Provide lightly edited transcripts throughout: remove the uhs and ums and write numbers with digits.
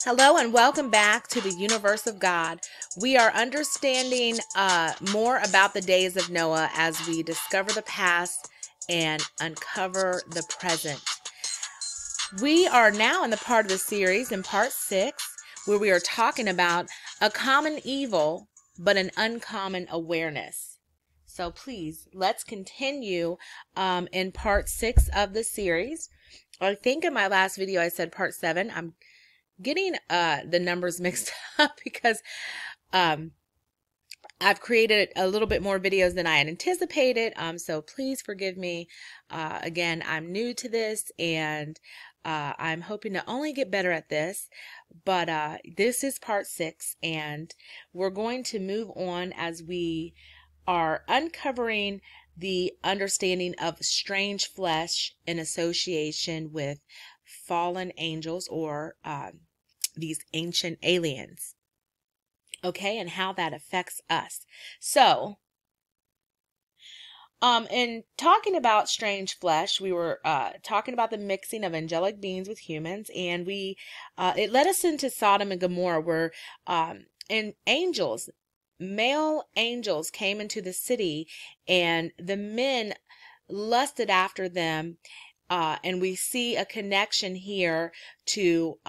Hello and welcome back to the universe of God. We are understanding more about the days of Noah as we discover the past and uncover the present. We are now in the part of the series in part 6 where we are talking about a common evil but an uncommon awareness. So please, let's continue in part 6 of the series. I think in my last video I said part 7. I'm getting the numbers mixed up because I've created a little bit more videos than I had anticipated. So please forgive me. Again, I'm new to this and I'm hoping to only get better at this. But this is part 6 and we're going to move on as we are uncovering the understanding of strange flesh in association with fallen angels or these ancient aliens. Okay, and how that affects us. So, in talking about strange flesh, we were talking about the mixing of angelic beings with humans, and it led us into Sodom and Gomorrah, where male angels came into the city, and the men lusted after them, and we see a connection here to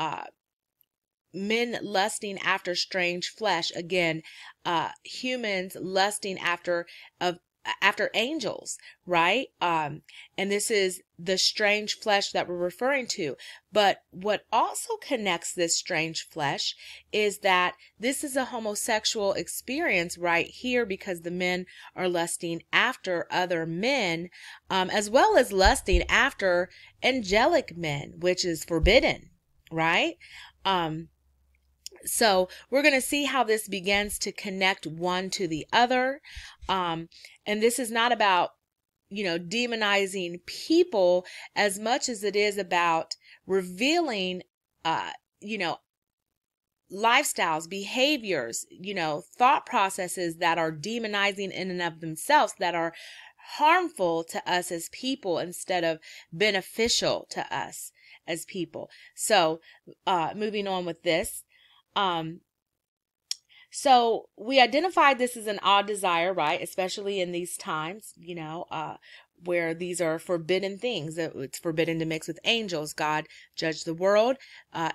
men lusting after strange flesh. Again, humans lusting after angels, right? And this is the strange flesh that we're referring to. But what also connects this strange flesh is that this is a homosexual experience right here, because the men are lusting after other men, as well as lusting after angelic men, which is forbidden, right? So we're going to see how this begins to connect one to the other. And this is not about, demonizing people as much as it is about revealing, lifestyles, behaviors, thought processes that are demonizing in and of themselves, that are harmful to us as people instead of beneficial to us as people. So moving on with this. So we identified this as an odd desire, right? Especially in these times, where these are forbidden things. It's forbidden to mix with angels. God judged the world.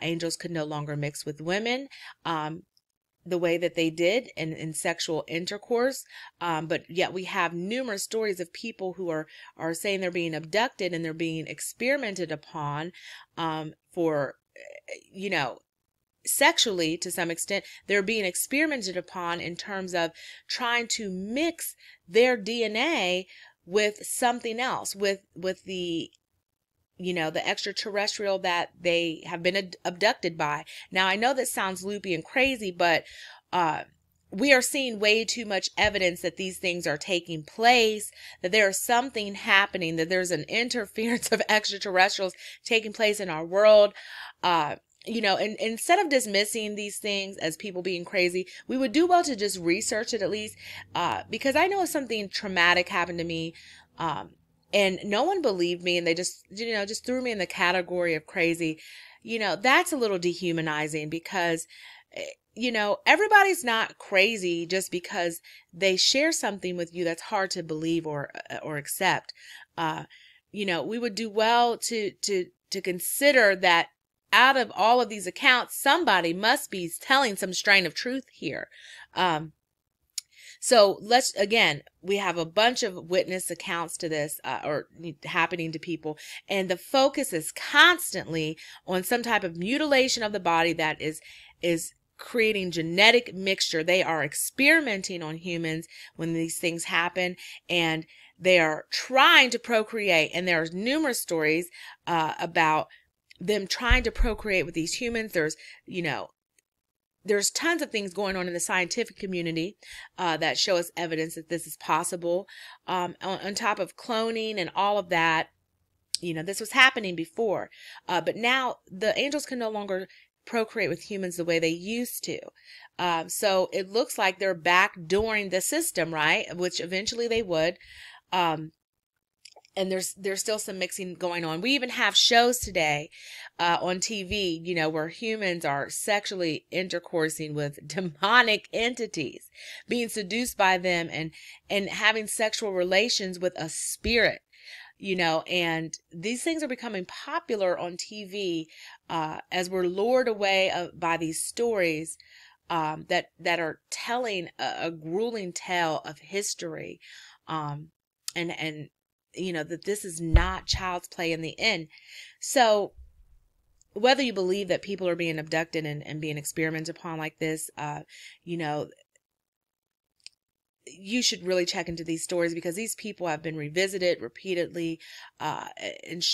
Angels could no longer mix with women, the way that they did in sexual intercourse. But yet we have numerous stories of people who are saying they're being abducted and they're being experimented upon, for, sexually. To some extent, they're being experimented upon in terms of trying to mix their DNA with something else, with the the extraterrestrial that they have been abducted by. Now, I know that sounds loopy and crazy, but we are seeing way too much evidence that these things are taking place, that there is something happening, that there's an interference of extraterrestrials taking place in our world. And instead of dismissing these things as people being crazy, we would do well to just research it at least, because I know something traumatic happened to me, and no one believed me, and they just threw me in the category of crazy. That's a little dehumanizing, because everybody's not crazy just because they share something with you that's hard to believe or accept. We would do well to consider that out of all of these accounts, somebody must be telling some strain of truth here. So we have a bunch of witness accounts to this, or happening to people, and the focus is constantly on some type of mutilation of the body that is creating genetic mixture. They are experimenting on humans when these things happen, and they are trying to procreate. And there's numerous stories about them trying to procreate with these humans. There's tons of things going on in the scientific community that show us evidence that this is possible. On top of cloning and all of that, this was happening before. But now the angels can no longer procreate with humans the way they used to. So it looks like they're backdooring the system, right? Which eventually they would. and there's still some mixing going on. We even have shows today on TV, where humans are sexually intercoursing with demonic entities, being seduced by them, and having sexual relations with a spirit. And these things are becoming popular on TV as we're lured away by these stories that are telling a grueling tale of history, and that this is not child's play in the end. So whether you believe that people are being abducted and being experimented upon like this, you should really check into these stories, because these people have been revisited repeatedly, and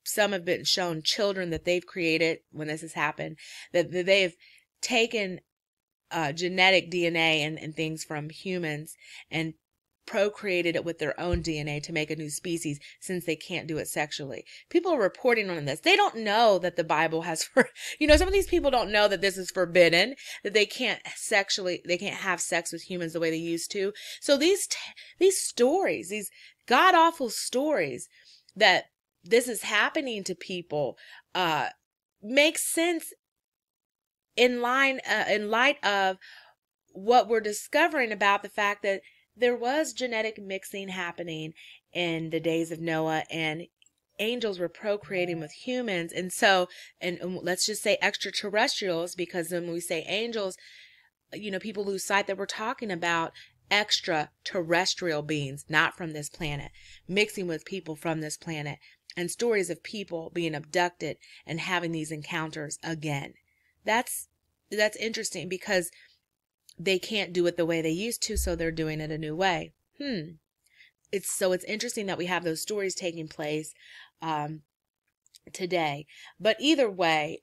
some have been shown children that they've created when this has happened, that they've taken genetic DNA and things from humans and procreated it with their own DNA to make a new species, since they can't do it sexually. People are reporting on this. They don't know that the Bible has, some of these people don't know that this is forbidden, that they can't have sex with humans the way they used to. So these stories, these god awful stories that this is happening to people, make sense in light of what we're discovering about the fact that there was genetic mixing happening in the days of Noah, and angels were procreating with humans. And so, and let's just say extraterrestrials, because when we say angels, people lose sight that we're talking about extraterrestrial beings, not from this planet, mixing with people from this planet, and stories of people being abducted and having these encounters again. That's interesting, because they can't do it the way they used to, so they're doing it a new way. It's interesting that we have those stories taking place today. But either way,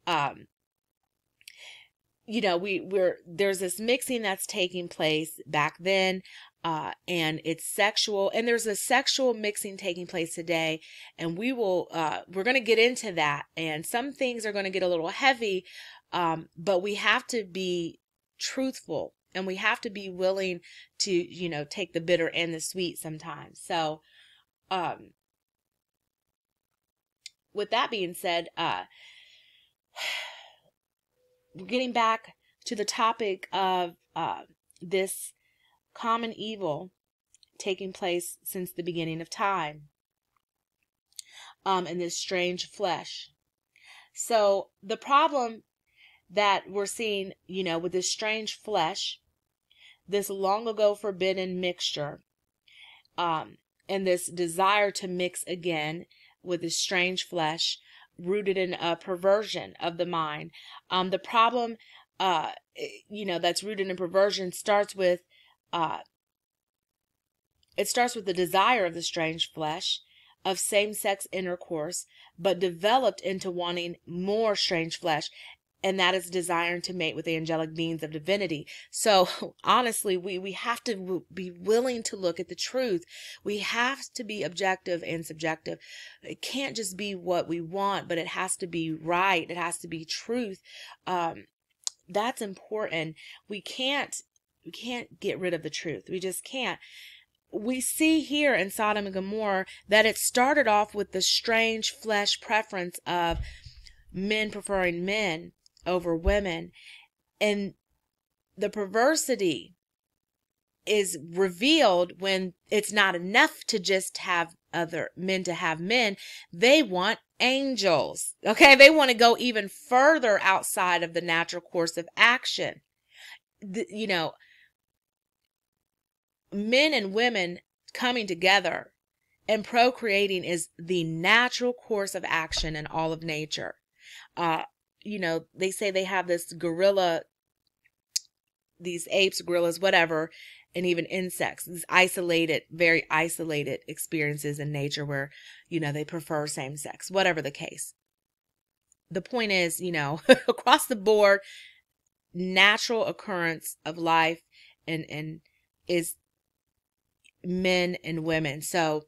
there's this mixing that's taking place back then, and it's sexual, and there's a sexual mixing taking place today, and we're going to get into that, and some things are going to get a little heavy, but we have to be truthful, and we have to be willing to, take the bitter and the sweet sometimes. So, with that being said, getting back to the topic of this common evil taking place since the beginning of time, and this strange flesh. So the problem that we're seeing, with this strange flesh, this long ago forbidden mixture, and this desire to mix again with this strange flesh, rooted in a perversion of the mind. The problem, that's rooted in perversion starts with the desire of the strange flesh, of same-sex intercourse, but developed into wanting more strange flesh. And that is desiring to mate with the angelic beings of divinity. So honestly, we have to be willing to look at the truth. We have to be objective and subjective. It can't just be what we want, but it has to be right. It has to be truth. That's important. We can't get rid of the truth. We just can't. We see here in Sodom and Gomorrah that it started off with the strange flesh preference of men preferring men over women, and the perversity is revealed when it's not enough to just have other men to have men. They want angels. Okay, they want to go even further outside of the natural course of action. Men and women coming together and procreating is the natural course of action in all of nature. They say they have this gorilla, these apes, gorillas, whatever, and even insects, these very isolated experiences in nature where, they prefer same sex, whatever the case. The point is, across the board, natural occurrence of life and is men and women. So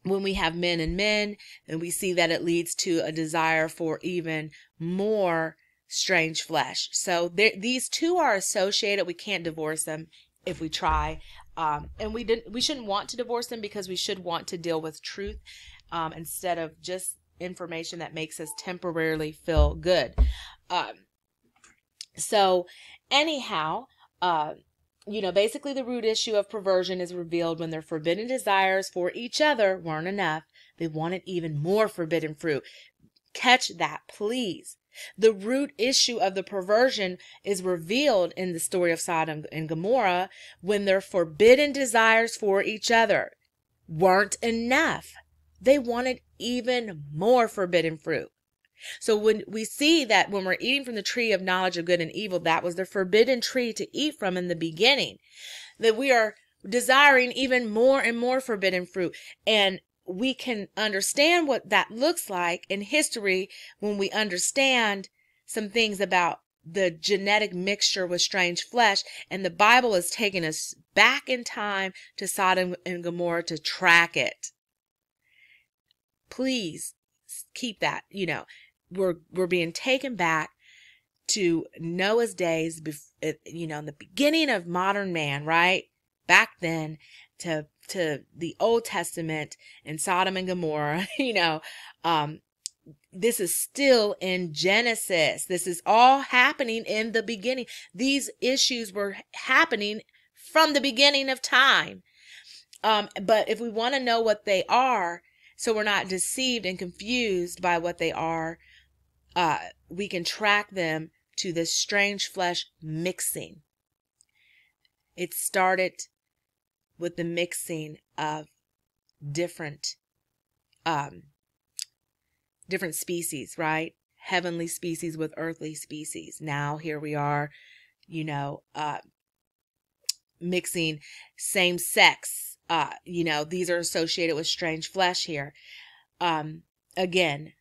when we have men and men, and we see that it leads to a desire for even more strange flesh. So these two are associated. We can't divorce them. if we try. And we shouldn't want to divorce them, because we should want to deal with truth instead of just information that makes us temporarily feel good. So anyhow, basically the root issue of perversion is revealed when their forbidden desires for each other weren't enough. They wanted even more forbidden fruit. Catch that, please. The root issue of the perversion is revealed in the story of Sodom and Gomorrah when their forbidden desires for each other weren't enough. They wanted even more forbidden fruit. So when we see that when we're eating from the tree of knowledge of good and evil, that was the forbidden tree to eat from in the beginning, that we are desiring even more and more forbidden fruit. And we can understand what that looks like in history when we understand some things about the genetic mixture with strange flesh. And the Bible is taking us back in time to Sodom and Gomorrah to track it. Please keep that, we're being taken back to Noah's days, in the beginning of modern man, right? Back then to the Old Testament and Sodom and Gomorrah, this is still in Genesis. This is all happening in the beginning. These issues were happening from the beginning of time. But if we want to know what they are, so we're not deceived and confused by what they are, we can track them to this strange flesh mixing. It started with the mixing of different species, right? Heavenly species with earthly species. Now here we are, mixing same sex. These are associated with strange flesh here. Again,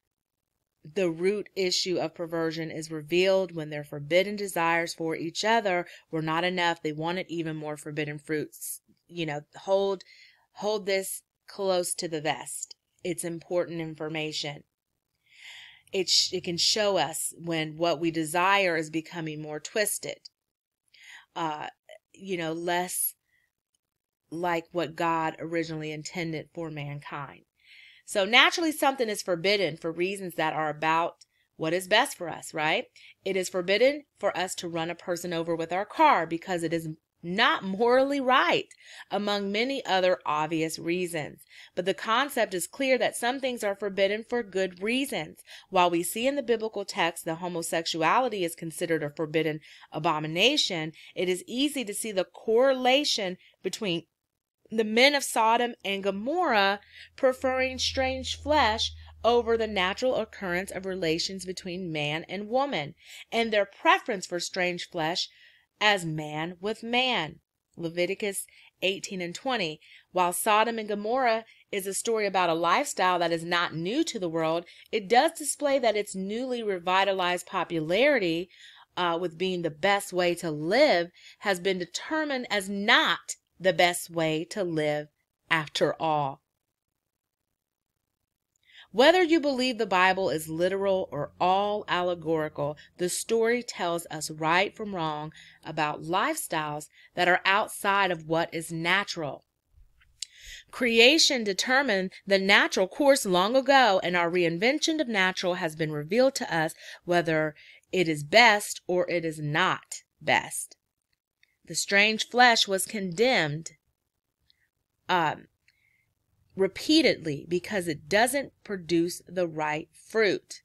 the root issue of perversion is revealed when their forbidden desires for each other were not enough. They wanted even more forbidden fruits. Hold this close to the vest. It's important information. It can show us when what we desire is becoming more twisted. Less like what God originally intended for mankind. So naturally something is forbidden for reasons that are about what is best for us, right? It is forbidden for us to run a person over with our car because it is not morally right, among many other obvious reasons. But the concept is clear that some things are forbidden for good reasons. While we see in the biblical text that homosexuality is considered a forbidden abomination, it is easy to see the correlation between the men of Sodom and Gomorrah preferring strange flesh over the natural occurrence of relations between man and woman, and their preference for strange flesh as man with man. Leviticus 18:20. While Sodom and Gomorrah is a story about a lifestyle that is not new to the world, it does display that its newly revitalized popularity with being the best way to live has been determined as not the best way to live after all. Whether you believe the Bible is literal or all allegorical, the story tells us right from wrong about lifestyles that are outside of what is natural. Creation determined the natural course long ago, and our reinvention of natural has been revealed to us whether it is best or it is not best. The strange flesh was condemned repeatedly because it doesn't produce the right fruit.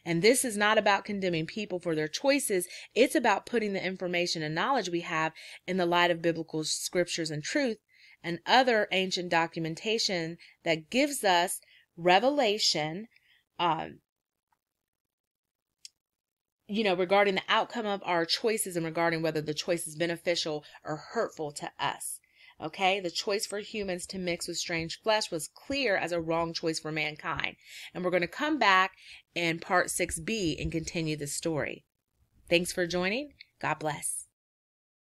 And this is not about condemning people for their choices. It's about putting the information and knowledge we have in the light of biblical scriptures and truth and other ancient documentation that gives us revelation regarding the outcome of our choices and regarding whether the choice is beneficial or hurtful to us. Okay, the choice for humans to mix with strange flesh was clear as a wrong choice for mankind. And we're going to come back in part 6b and continue the story. Thanks for joining. God bless.